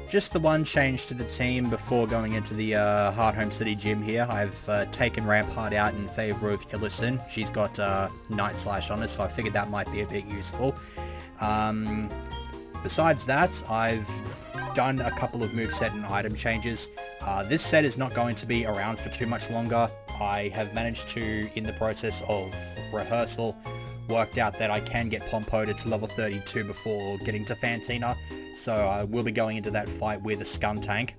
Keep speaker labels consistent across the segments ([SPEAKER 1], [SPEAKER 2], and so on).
[SPEAKER 1] just the one change to the team before going into the Hard Home City gym here. I've taken Rampart out in favour of Illison. She's got Night Slash on her, so I figured that might be a bit useful. Besides that, I've done a couple of moveset and item changes. This set is not going to be around for too much longer. I have managed to, in the process of rehearsal, worked out that I can get Pompoda to level 32 before getting to Fantina, so I will be going into that fight with a Scum Tank.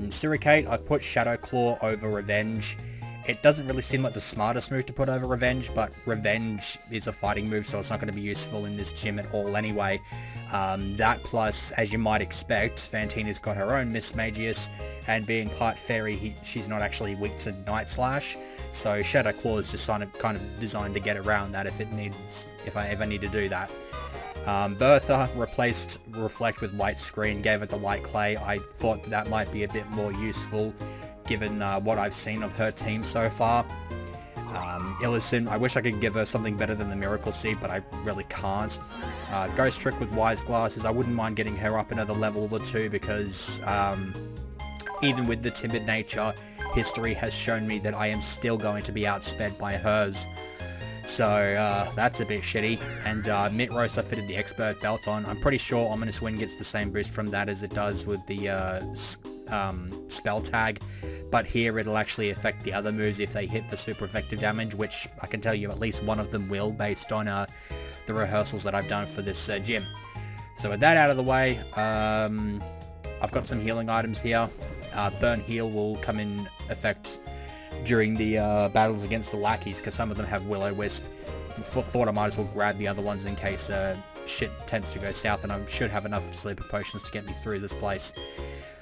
[SPEAKER 1] Suricate, I put Shadow Claw over Revenge. It doesn't really seem like the smartest move to put over Revenge, but Revenge is a fighting move, so it's not going to be useful in this gym at all anyway. That plus, as you might expect, Fantina's got her own Miss Magius, and being part fairy, she's not actually weak to Night Slash, so Shadow Claw is just kind of designed to get around that if I ever need to do that. Bertha replaced Reflect with Light Screen, gave it the Light Clay. I thought that might be a bit more useful given what I've seen of her team so far. Illison, I wish I could give her something better than the Miracle Seed, but I really can't. Ghost Trick with Wise Glasses, I wouldn't mind getting her up another level or two because even with the timid nature, history has shown me that I am still going to be outsped by hers. So that's a bit shitty. And Mint Roast I fitted the Expert Belt on. I'm pretty sure Ominous Wind gets the same boost from that as it does with the spell tag, but here it'll actually affect the other moves if they hit for super effective damage, which I can tell you at least one of them will based on the rehearsals that I've done for this gym. So with that out of the way, I've got some healing items here. Burn Heal will come in effect during the battles against the lackeys because some of them have Will-O-Wisp. Thought I might as well grab the other ones in case shit tends to go south, and I should have enough sleeper potions to get me through this place.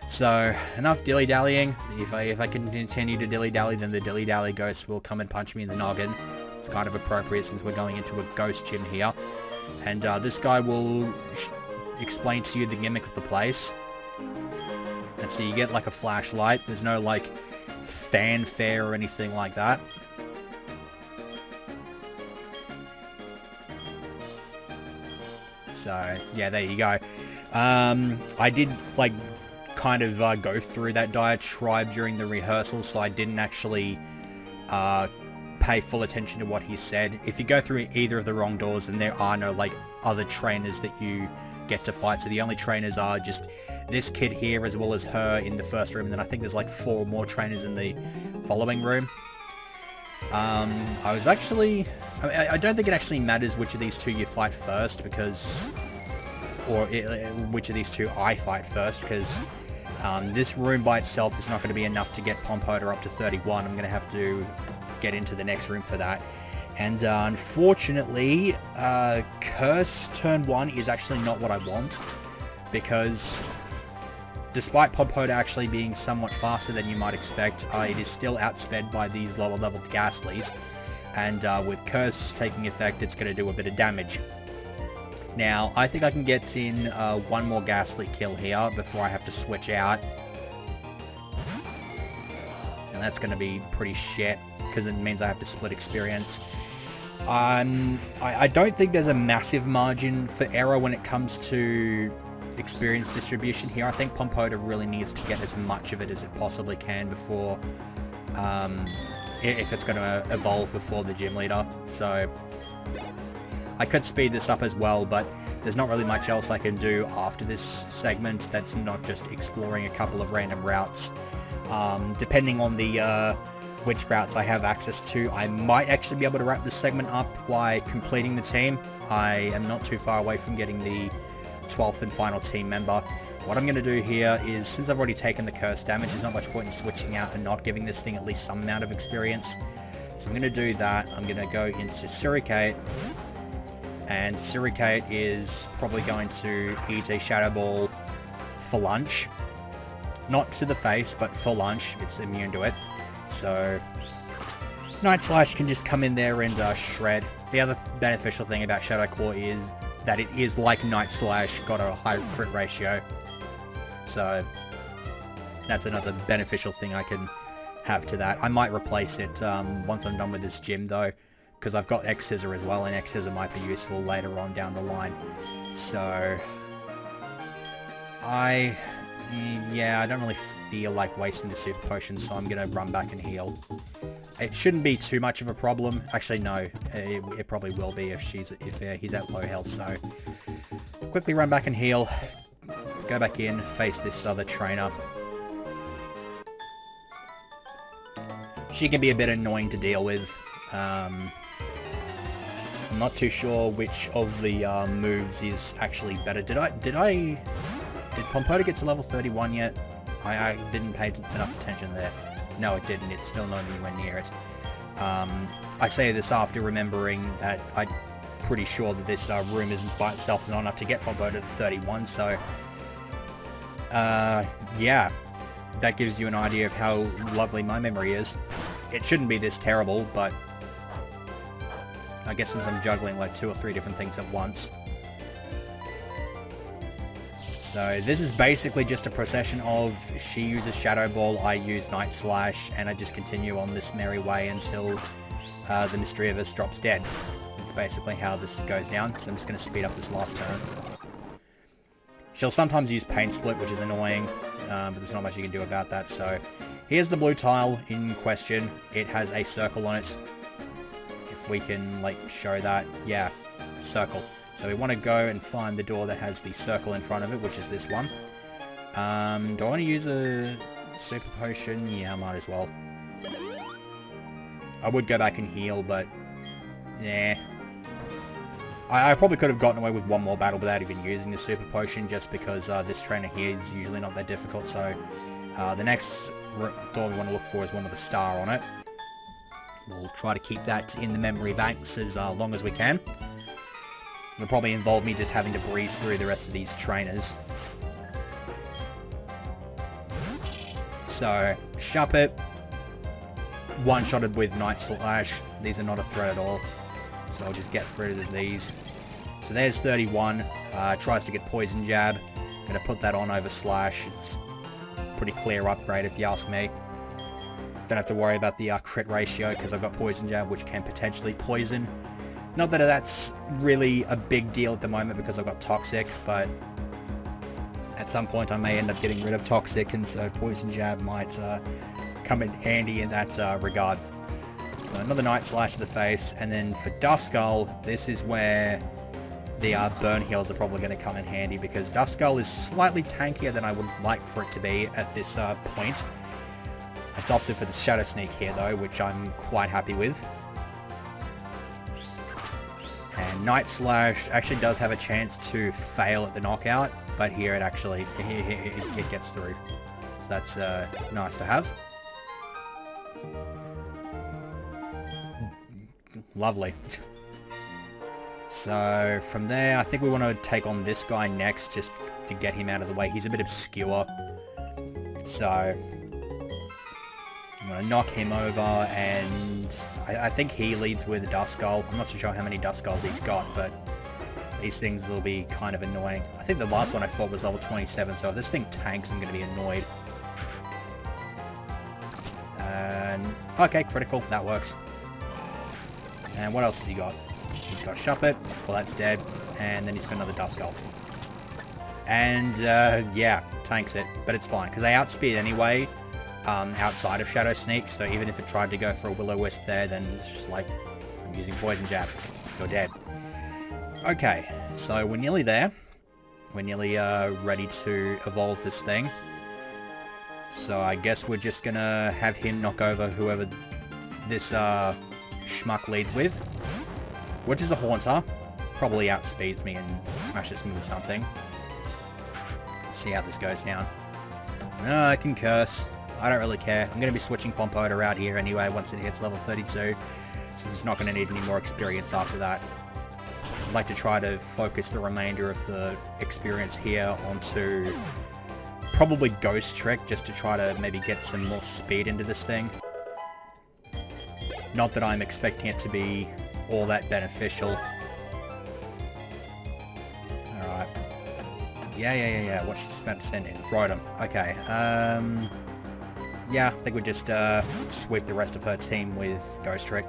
[SPEAKER 1] So, enough dilly-dallying. If I can continue to dilly-dally, then the dilly-dally ghost will come and punch me in the noggin. It's kind of appropriate since we're going into a ghost gym here. And this guy will explain to you the gimmick of the place. And so you get like a flashlight. There's no like fanfare or anything like that. So, yeah, there you go. I did like kind of go through that diatribe during the rehearsals, so I didn't actually pay full attention to what he said. If you go through either of the wrong doors, then there are no like other trainers that you get to fight, so the only trainers are just this kid here as well as her in the first room, and then I think there's like 4 more trainers in the following room. I don't think it actually matters which of these two you fight first, because which of these two I fight first, because this room by itself is not going to be enough to get Pompoda up to 31. I'm going to have to get into the next room for that. And unfortunately, Curse turn 1 is actually not what I want, because despite Pompoda actually being somewhat faster than you might expect, it is still outsped by these lower leveled Ghastlies, and with Curse taking effect, it's going to do a bit of damage. Now, I think I can get in one more Ghastly kill here before I have to switch out. And that's going to be pretty shit, because it means I have to split experience. I don't think there's a massive margin for error when it comes to experience distribution here. I think Pompoda really needs to get as much of it as it possibly can before, if it's going to evolve before the gym leader. So I could speed this up as well, but there's not really much else I can do after this segment that's not just exploring a couple of random routes. Depending on the which routes I have access to, I might actually be able to wrap this segment up by completing the team. I am not too far away from getting the 12th and final team member. What I'm going to do here is, since I've already taken the curse damage, there's not much point in switching out and not giving this thing at least some amount of experience. So I'm going to do that. I'm going to go into Suricate, and Suricate is probably going to eat a Shadow Ball for lunch. Not to the face, but for lunch. It's immune to it. So Night Slash can just come in there and shred. The other beneficial thing about Shadow Claw is that it is like Night Slash, got a high crit ratio. So that's another beneficial thing I can have to that. I might replace it once I'm done with this gym though, because I've got X-Scissor as well, and X-Scissor might be useful later on down the line. So Yeah, I don't really feel like wasting the super potion, so I'm gonna run back and heal. It shouldn't be too much of a problem. Actually, no, it probably will be if he's at low health. So quickly run back and heal. Go back in, face this other trainer. She can be a bit annoying to deal with. I'm not too sure which of the moves is actually better. Did Pompoda get to level 31 yet? I didn't pay enough attention there. No, it didn't. It's still not anywhere near it. I say this after remembering that I'm pretty sure that this room isn't by itself not enough to get Pompoda to 31, so... yeah. That gives you an idea of how lovely my memory is. It shouldn't be this terrible, but... I guess since I'm juggling like 2 or 3 different things at once. So this is basically just a procession of she uses Shadow Ball, I use Night Slash, and I just continue on this merry way until the Mischievous drops dead. That's basically how this goes down, so I'm just going to speed up this last turn. She'll sometimes use Pain Split, which is annoying, but there's not much you can do about that. So here's the blue tile in question. It has a circle on it. If we can like show that, yeah, circle. So we want to go and find the door that has the circle in front of it, which is this one. Do I want to use a super potion? Yeah, I might as well. I would go back and heal, but yeah. I probably could have gotten away with one more battle without even using the super potion, just because this trainer here is usually not that difficult. So the next door we want to look for is one with a star on it. We'll try to keep that in the memory banks as long as we can. It'll probably involve me just having to breeze through the rest of these trainers. So, Shuppet, one-shotted with Night Slash. These are not a threat at all, so I'll just get rid of these. So there's 31, tries to get Poison Jab. Gonna put that on over Slash. It's a pretty clear upgrade if you ask me. Don't have to worry about the crit ratio because I've got Poison Jab, which can potentially poison. Not that that's really a big deal at the moment because I've got Toxic, but at some point I may end up getting rid of Toxic, and so Poison Jab might come in handy in that regard. So another Night Slash to the face, and then for Duskull, this is where the Burn Heals are probably going to come in handy because Duskull is slightly tankier than I would like for it to be at this point. It's opted for the Shadow Sneak here though, which I'm quite happy with. And Night Slash actually does have a chance to fail at the knockout, but here it actually it gets through. So that's nice to have. Lovely. So from there, I think we want to take on this guy next, just to get him out of the way. He's a bit obscure. So I'm going to knock him over, and I think he leads with a Duskull. I'm not so sure how many Duskulls he's got, but these things will be kind of annoying. I think the last one I fought was level 27, so if this thing tanks, I'm going to be annoyed. And okay, critical, that works. And what else has he got? He's got Shuppet, well that's dead, and then he's got another Duskull. And yeah, tanks it, but it's fine, because I outspeed anyway. Outside of Shadow Sneak, so even if it tried to go for a Will-O-Wisp there, then it's just like, I'm using Poison Jab. You're dead. Okay, so we're nearly there. We're nearly ready to evolve this thing. So I guess we're just gonna have him knock over whoever this schmuck leads with. Which is a Haunter. Probably outspeeds me and smashes me with something. Let's see how this goes down. No, I can curse. I don't really care. I'm going to be switching Pompoda out here anyway once it hits level 32, since it's not going to need any more experience after that. I'd like to try to focus the remainder of the experience here onto probably Ghost Trick, just to try to maybe get some more speed into this thing. Not that I'm expecting it to be all that beneficial. Alright. Yeah. What she's about to send in. Rotom. Okay. Yeah, I think we'll just sweep the rest of her team with Ghost Trick.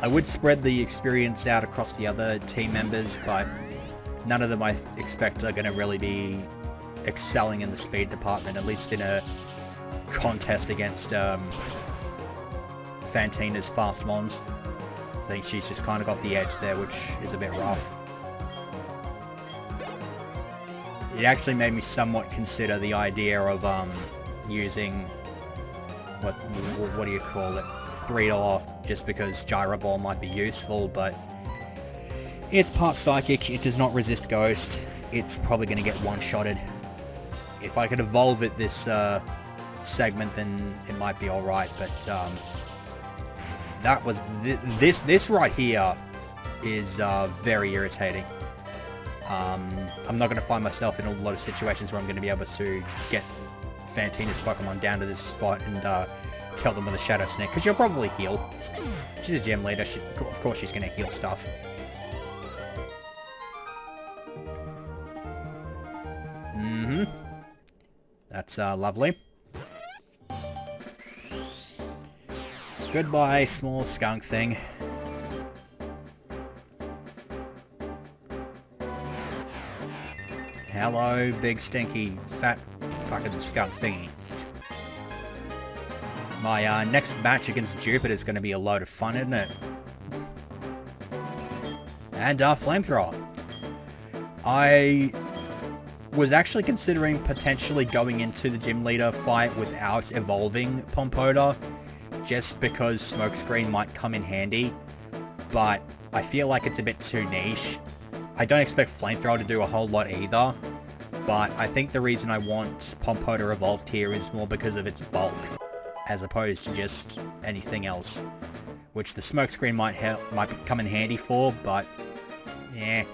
[SPEAKER 1] I would spread the experience out across the other team members, but none of them I expect are going to really be excelling in the speed department, at least in a contest against Fantina's fast mons. I think she's just kind of got the edge there, which is a bit rough. It actually made me somewhat consider the idea of using what do you call it, $3, just because Gyro Ball might be useful, but it's part psychic, it does not resist ghost, it's probably going to get one-shotted. If I could evolve it this segment, then it might be alright, but that was this right here is very irritating. I'm not going to find myself in a lot of situations where I'm going to be able to get Fantina's Pokemon down to this spot and kill them with a Shadow Sneak, because she'll probably heal. She's a gym leader, of course she's going to heal stuff. That's lovely. Goodbye, small skunk thing. Hello, big stinky fat fucking skunk thingy. My next match against Jupiter is going to be a load of fun, isn't it? And Flamethrower. I was actually considering potentially going into the gym leader fight without evolving Pompoda, just because Smokescreen might come in handy, but I feel like it's a bit too niche. I don't expect Flamethrower to do a whole lot either, but I think the reason I want Pompoda evolved here is more because of its bulk, as opposed to just anything else, which the Smokescreen might come in handy for, but yeah.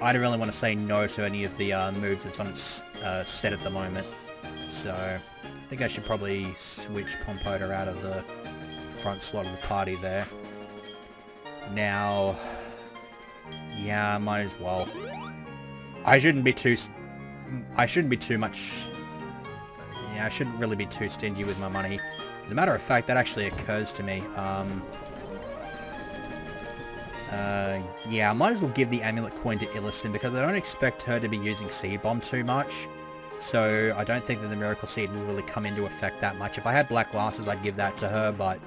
[SPEAKER 1] I don't really want to say no to any of the moves that's on its set at the moment, so I think I should probably switch Pompoda out of the front slot of the party there. Now, yeah, might as well. I shouldn't be too much. Yeah, I shouldn't really be too stingy with my money. As a matter of fact, that actually occurs to me. Yeah, I might as well give the amulet coin to Illison, because I don't expect her to be using Seed Bomb too much. So I don't think that the Miracle Seed will really come into effect that much. If I had Black Glasses, I'd give that to her, but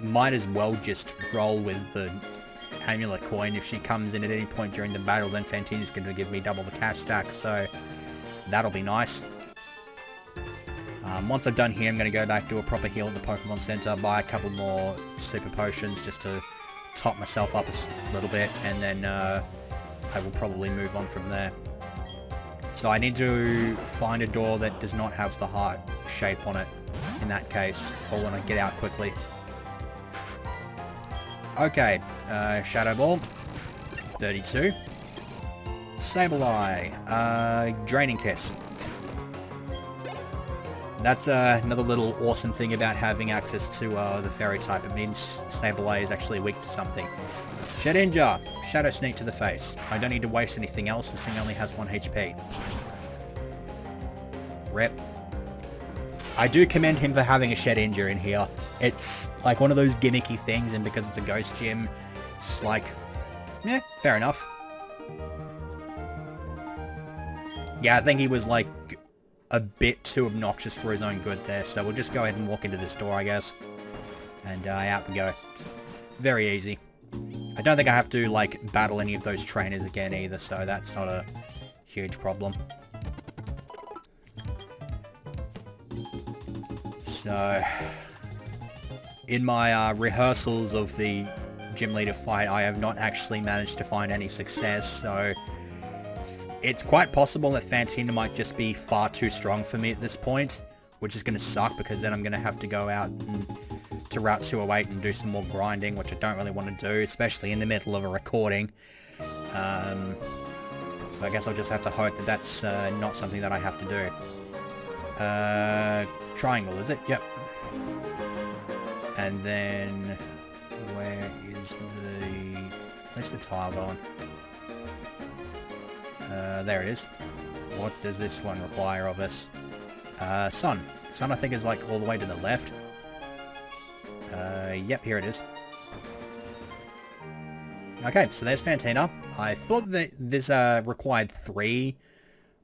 [SPEAKER 1] might as well just roll with the amulet coin. If she comes in at any point during the battle, then Fantina's going to give me double the cash stack, so that'll be nice. Once I've done here, I'm going to go back, do a proper heal at the Pokemon Center, buy a couple more Super Potions just to top myself up a little bit, and then I will probably move on from there. So I need to find a door that does not have the heart shape on it, in that case, or when I get out quickly. Okay, Shadow Ball, 32. Sableye, Draining Kiss. That's another little awesome thing about having access to the Fairy type. It means Sableye is actually weak to something. Shedinja, Shadow Sneak to the face. I don't need to waste anything else, this thing only has 1 HP. Rip. I do commend him for having a Shedinja in here. It's like one of those gimmicky things, and because it's a ghost gym, it's just like, yeah, fair enough. Yeah, I think he was like a bit too obnoxious for his own good there, so we'll just go ahead and walk into this door, I guess. And out we go. Very easy. I don't think I have to, like, battle any of those trainers again either, so that's not a huge problem. So, in my rehearsals of the gym leader fight, I have not actually managed to find any success, so it's quite possible that Fantina might just be far too strong for me at this point, which is going to suck, because then I'm going to have to go out to Route 208 and do some more grinding, which I don't really want to do, especially in the middle of a recording. So I guess I'll just have to hope that that's not something that I have to do. Triangle, is it? Yep. And then, where's the tile going? There it is. What does this one require of us? Sun. Sun, I think, is like all the way to the left. Yep, here it is. Okay, so there's Fantina. I thought that this required 3.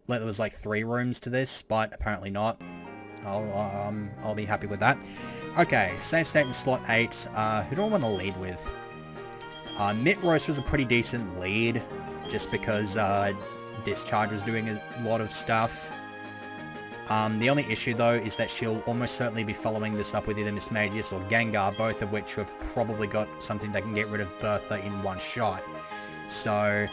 [SPEAKER 1] There was like 3 rooms to this, but apparently not. I'll be happy with that. Okay, save state in slot 8. Who do I want to lead with? Mitt Roast was a pretty decent lead, just because Discharge was doing a lot of stuff. The only issue though is that she'll almost certainly be following this up with either Miss Magius or Gengar, both of which have probably got something that can get rid of Bertha in one shot. So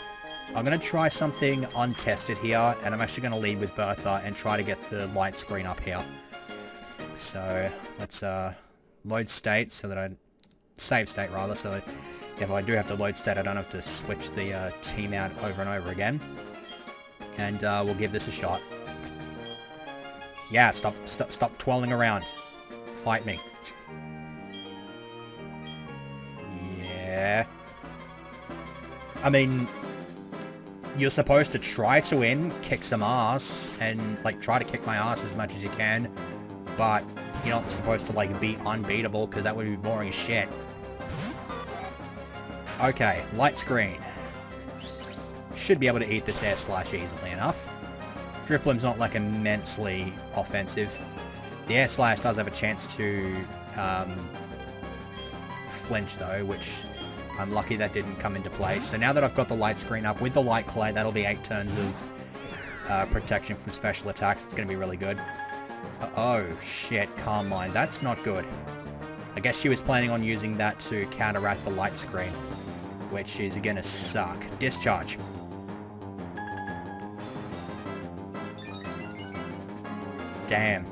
[SPEAKER 1] I'm going to try something untested here, and I'm actually going to lead with Bertha and try to get the light screen up here. So let's load state so that I... save state rather, so that if I do have to load state I don't have to switch the team out over and over again. And we'll give this a shot. Yeah, stop twirling around. Fight me. Yeah. I mean, you're supposed to try to win, kick some ass, and, like, try to kick my ass as much as you can, but you're not supposed to, like, be unbeatable, because that would be boring as shit. Okay, light screen. Should be able to eat this air slash easily enough. Drifblim's not, like, immensely offensive. The air slash does have a chance to flinch, though, which I'm lucky that didn't come into play. So now that I've got the light screen up with the light clay, that'll be 8 turns of protection from special attacks. It's going to be really good. Oh, shit, Calm Mind. That's not good. I guess she was planning on using that to counteract the light screen, which is going to suck. Discharge. Damn.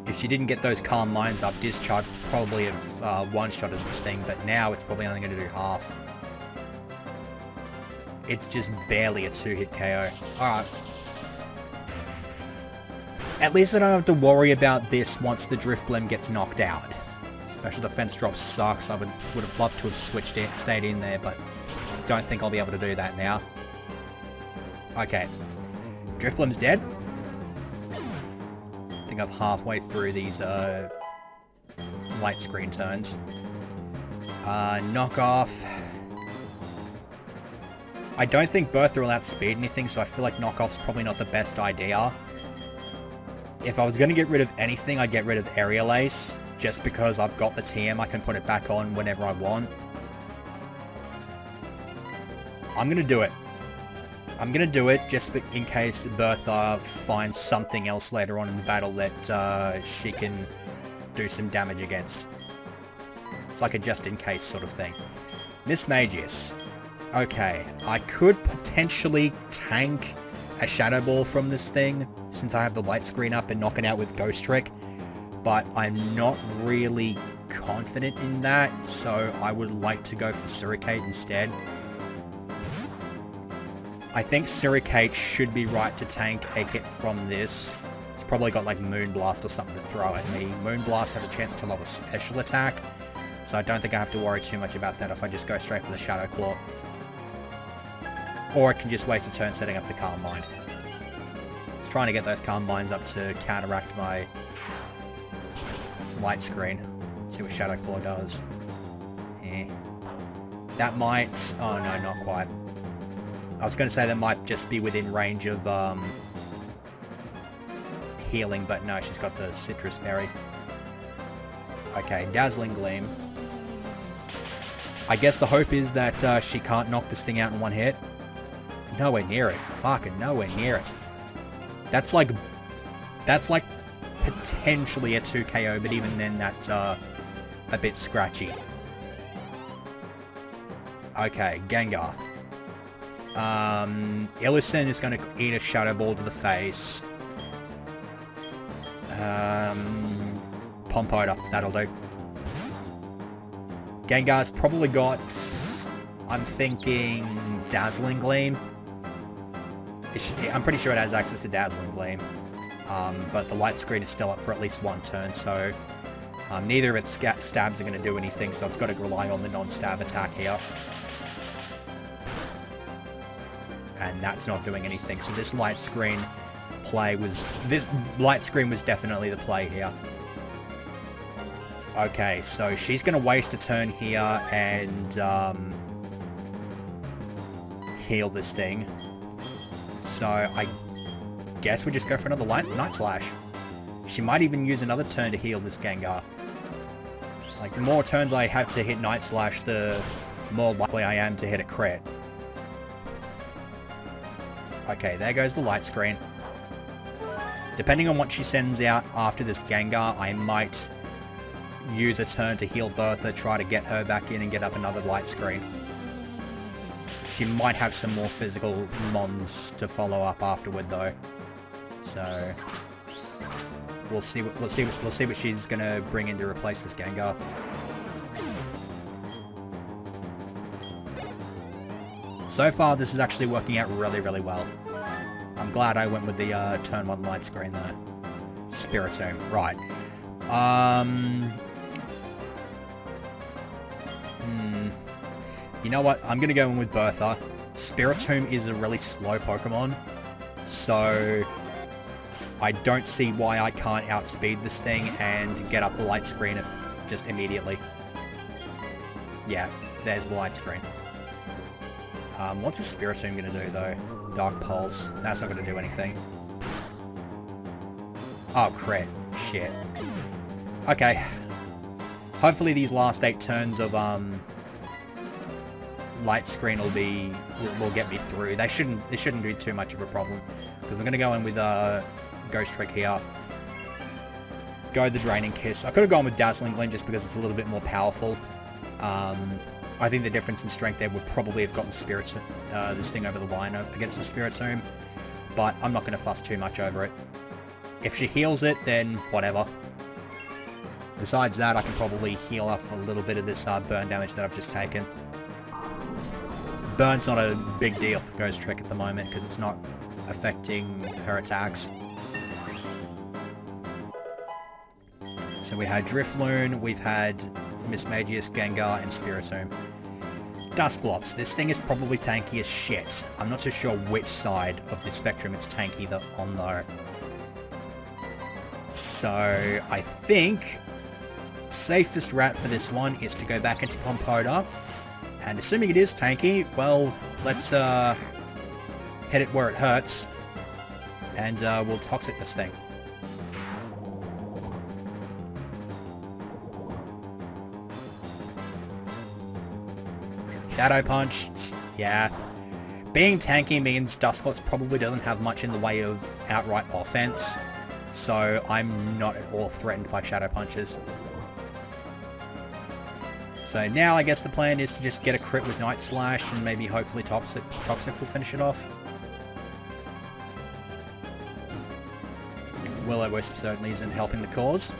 [SPEAKER 1] If she didn't get those Calm Minds up, Discharge would probably have one-shotted this thing, but now it's probably only going to do half. It's just barely a 2-hit KO. Alright. At least I don't have to worry about this once the Drifblim gets knocked out. Special defense drop sucks. I would have loved to have switched it, stayed in there, but don't think I'll be able to do that now. Okay. Drifblim's dead. I think I'm halfway through these light screen turns. Knockoff. I don't think Bertha will outspeed anything, so I feel like knockoff's probably not the best idea. If I was going to get rid of anything, I'd get rid of Aerial Ace, just because I've got the TM, I can put it back on whenever I want. I'm going to do it. I'm going to do it just in case Bertha finds something else later on in the battle that she can do some damage against. It's like a just-in-case sort of thing. Miss Magius. Okay, I could potentially tank a Shadow Ball from this thing, since I have the light screen up and knock it out with Ghost Trick, but I'm not really confident in that, so I would like to go for Suricate instead. I think Suricate should be right to tank a hit from this. It's probably got like Moonblast or something to throw at me. Moonblast has a chance to lower special attack, so I don't think I have to worry too much about that if I just go straight for the Shadow Claw. Or I can just waste a turn setting up the Calm Mind. It's trying to get those Calm Minds up to counteract my light screen. Let's see what Shadow Claw does. That might... oh no, not quite. I was going to say that might just be within range of healing, but no, she's got the Citrus Berry. Okay, Dazzling Gleam. I guess the hope is that she can't knock this thing out in one hit. Nowhere near it. Fucking nowhere near it. That's like potentially a 2 KO, but even then that's a bit scratchy. Okay, Gengar. Illison is going to eat a Shadow Ball to the face. Pompoda, that'll do. Gengar's probably got, I'm thinking, Dazzling Gleam. I'm pretty sure it has access to Dazzling Gleam, but the light screen is still up for at least one turn, so neither of its stabs are going to do anything, so it's got to rely on the non-stab attack here. And that's not doing anything, so this light screen was definitely the play here. Okay, so she's going to waste a turn here and heal this thing. So I guess we just go for another Night Slash. She might even use another turn to heal this Gengar. Like, the more turns I have to hit Night Slash, the more likely I am to hit a crit. Okay, there goes the light screen. Depending on what she sends out after this Gengar, I might use a turn to heal Bertha, try to get her back in and get up another light screen. She might have some more physical mons to follow up afterward though. So we'll see what she's gonna bring in to replace this Gengar. So far this is actually working out really, really well. I'm glad I went with the turn 1 light screen there. Spiritomb, right. You know what? I'm gonna go in with Bertha. Spiritomb is a really slow Pokemon, so I don't see why I can't outspeed this thing and get up the light screen just immediately. Yeah, there's the light screen. What's a Spiritomb gonna do though? Dark Pulse. That's not gonna do anything. Oh, crit. Shit. Okay. Hopefully these last 8 turns of light screen will get me through. It shouldn't be too much of a problem, because we're gonna go in with Ghost Trick here. Go the Draining Kiss. I could have gone with Dazzling Gleam just because it's a little bit more powerful. I think the difference in strength there would probably have gotten this thing over the line against the Spiritomb, but I'm not going to fuss too much over it. If she heals it, then whatever. Besides that, I can probably heal off a little bit of this burn damage that I've just taken. Burn's not a big deal for Ghost Trick at the moment because it's not affecting her attacks. So we had Drifloon, we've had Mismagius, Gengar, and Spiritomb. Dusclops. This thing is probably tanky as shit. I'm not so sure which side of the spectrum it's tanky on though. So I think safest route for this one is to go back into Pompoda, and assuming it is tanky, well, let's hit it where it hurts, and we'll Toxic this thing. Shadow Punch, yeah. Being tanky means Dusclops probably doesn't have much in the way of outright offense, so I'm not at all threatened by Shadow Punches. So now I guess the plan is to just get a crit with Night Slash and maybe hopefully Toxic will finish it off. Will-O-Wisp certainly isn't helping the cause.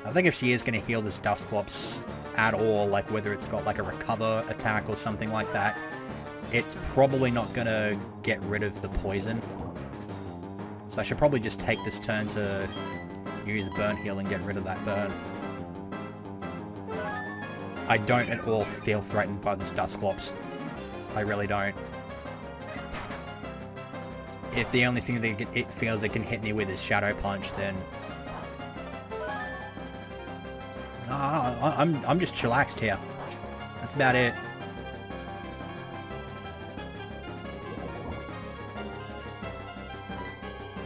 [SPEAKER 1] I think if she is going to heal this Dusclops at all, like whether it's got like a recover attack or something like that, it's probably not going to get rid of the poison. So I should probably just take this turn to use a burn heal and get rid of that burn. I don't at all feel threatened by this Dusclops. I really don't. If the only thing that it feels it can hit me with is Shadow Punch, then I'm just chillaxed here. That's about it.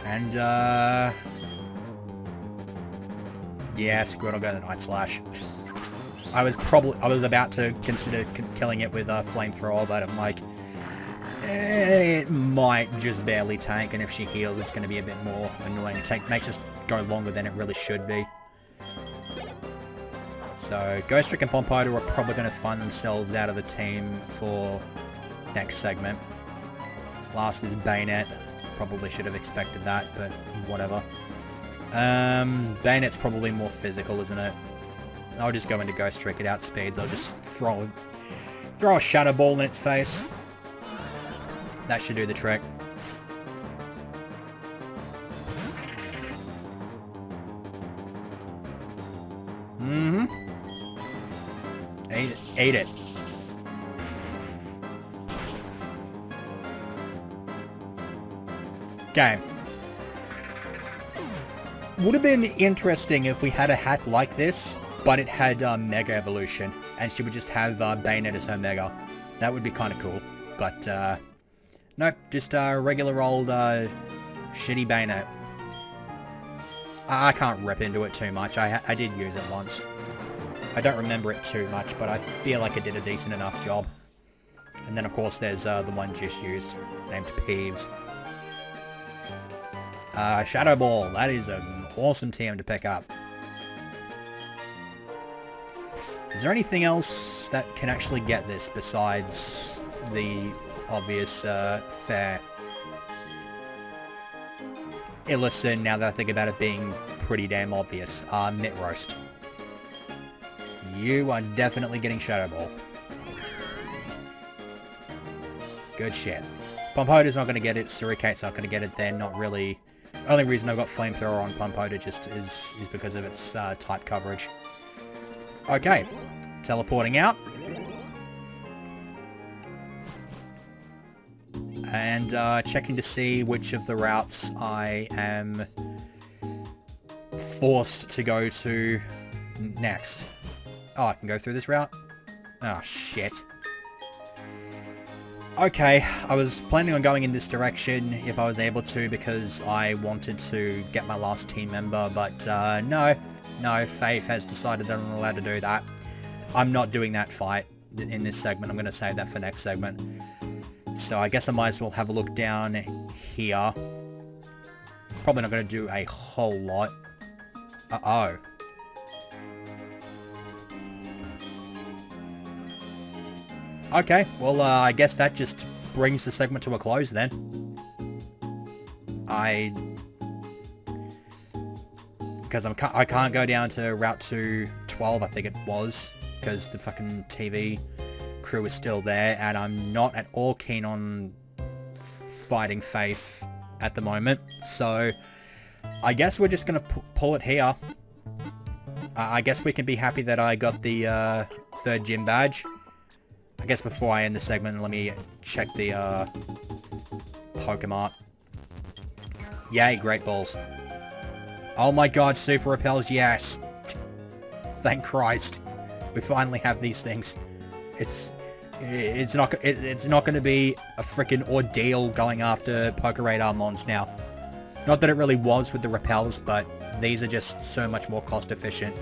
[SPEAKER 1] And yeah, screw it, I'll go to Night Slash. I was about to consider killing it with a Flamethrower, but I'm like, it might just barely tank, and if she heals, it's going to be a bit more annoying. It makes us go longer than it really should be. So, Ghost Trick and Pompoda are probably going to find themselves out of the team for next segment. Last is Bayonet. Probably should have expected that, but whatever. Bayonet's probably more physical, isn't it? I'll just go into Ghost Trick. It outspeeds. I'll just throw a Shadow Ball in its face. That should do the trick. Mm-hmm. Ate it. Okay. Would have been interesting if we had a hack like this but it had Mega Evolution, and she would just have Bayonet as her Mega. That would be kind of cool, but nope, just a regular old shitty Bayonet. I can't rip into it too much. I did use it once. I don't remember it too much, but I feel like it did a decent enough job. And then, of course, there's the one Jish used, named Peeves. Shadow Ball. That is an awesome TM to pick up. Is there anything else that can actually get this besides the obvious fair? Listen, now that I think about it being pretty damn obvious. Mitt Roast. You are definitely getting Shadow Ball. Good shit. Pumpota's not going to get it. Suricate's not going to get it. They're not really... Only reason I've got Flamethrower on Pumpota just is because of its type coverage. Okay. Teleporting out. And checking to see which of the routes I am forced to go to next. Oh, I can go through this route? Oh, shit. Okay, I was planning on going in this direction if I was able to because I wanted to get my last team member, but no, Fafe has decided that I'm not allowed to do that. I'm not doing that fight in this segment. I'm going to save that for next segment. So I guess I might as well have a look down here. Probably not going to do a whole lot. Uh-oh. Okay, well, I guess that just brings the segment to a close then. Because I can't go down to Route 212, I think it was, because the fucking TV crew is still there, and I'm not at all keen on fighting Fafe at the moment, so I guess we're just going to pull it here. I guess we can be happy that I got the third gym badge. I guess before I end the segment, let me check the Pokemon. Yay, Great Balls. Oh my god, Super Repels, yes! Thank Christ. We finally have these things. It's not going to be a freaking ordeal going after Pokeradar Mons now. Not that it really was with the Repels, but these are just so much more cost efficient.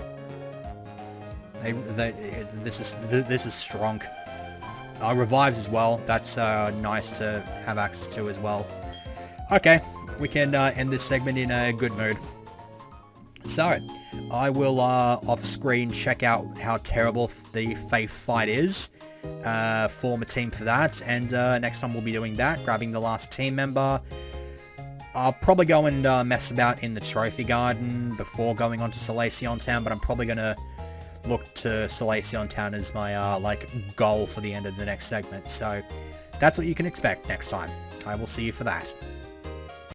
[SPEAKER 1] This is strong. Revives as well. That's nice to have access to as well. Okay, we can end this segment in a good mood. So, I will off-screen check out how terrible the Fafe fight is. Form a team for that, and next time we'll be doing that, grabbing the last team member. I'll probably go and mess about in the Trophy Garden before going on to Solaceon Town, but I'm probably going to look to Solaceon Town as my like goal for the end of the next segment. So that's what you can expect next time. I will see you for that.